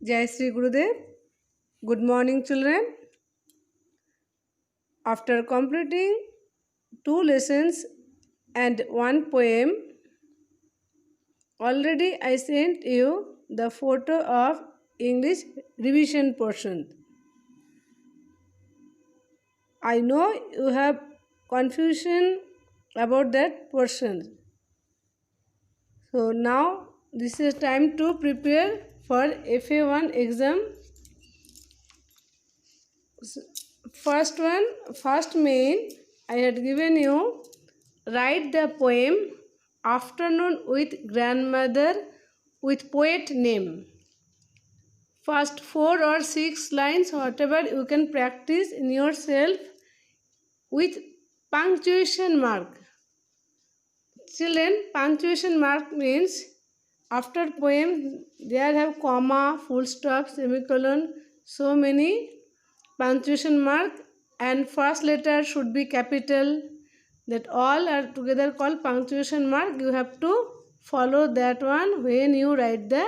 Jai Sri Gurudev. Good morning, children. After completing 2 lessons and 1 poem, already I sent you the photo of English revision portion. I know you have confusion about that portion. So now this is time to prepare for FA1 exam. First main, I had given you write the poem Afternoon with Grandmother with poet name. First 4 or 6 lines, whatever you can practice in yourself with punctuation mark. Children, punctuation mark means after poem there have comma, full stop, semicolon, so many punctuation mark, and first letter should be capital. That all are together called punctuation mark. You have to follow that one when you write the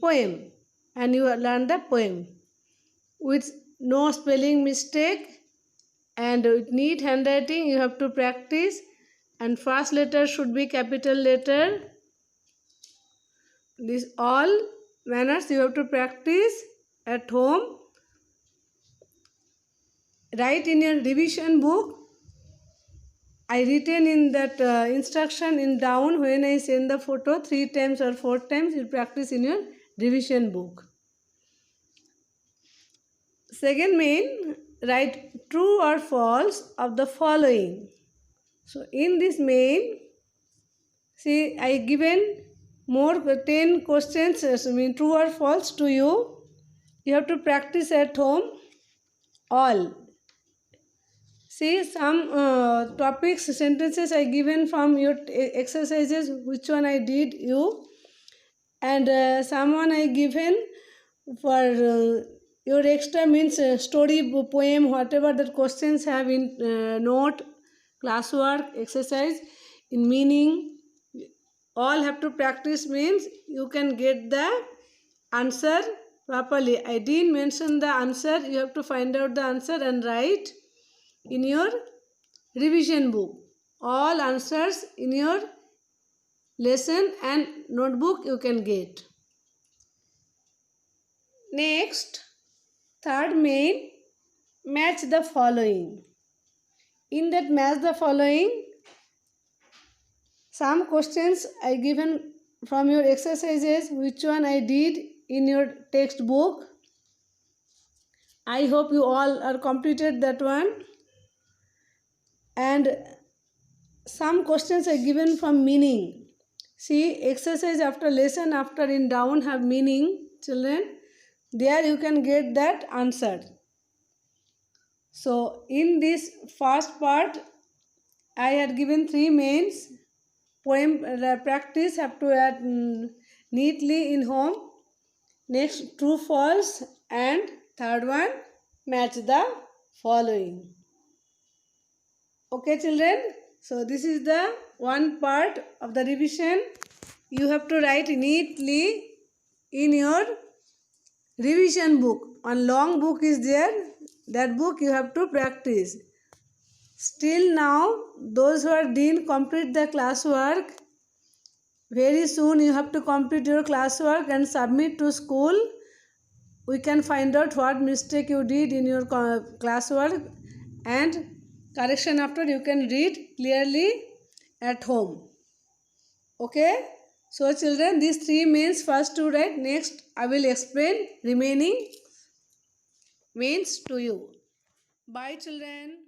poem and you learn the poem with no spelling mistake and with neat handwriting. You have to practice, and first letter should be capital letter. These all manners you have to practice at home. Write in your revision book. I written in that instruction in down when I send the photo 3 times or 4 times. You practice in your revision book. Second main, write true or false of the following. So in this main, see I given more 10 questions, mean true or false to you. You have to practice at home all. See some topics, sentences I given from your exercises, which one I did you, and someone I given for your extra means story, poem, whatever that questions have in note, classwork, exercise, in meaning, all have to practice means you can get the answer properly. I didn't mention the answer. You have to find out the answer and write in your revision book. All answers in your lesson and notebook you can get. Next, third main, match the following. In that match the following, some questions I given from your exercises, which one I did in your textbook. I hope you all are completed that one. And some questions are given from meaning. See, exercise after lesson after in down have meaning, children. There you can get that answer. So in this first part, I had given 3 mains. Poem practice have to add neatly in home. Next, true false, and third one, match the following. Okay, children. So this is the one part of the revision. You have to write neatly in your revision book. One long book is there. That book you have to practice. Still now, those who are didn't complete the classwork, very soon you have to complete your classwork and submit to school. We can find out what mistake you did in your classwork, and correction after you can read clearly at home. Okay? So children, these 3 mains first to write. Next I will explain remaining mains to you. Bye children.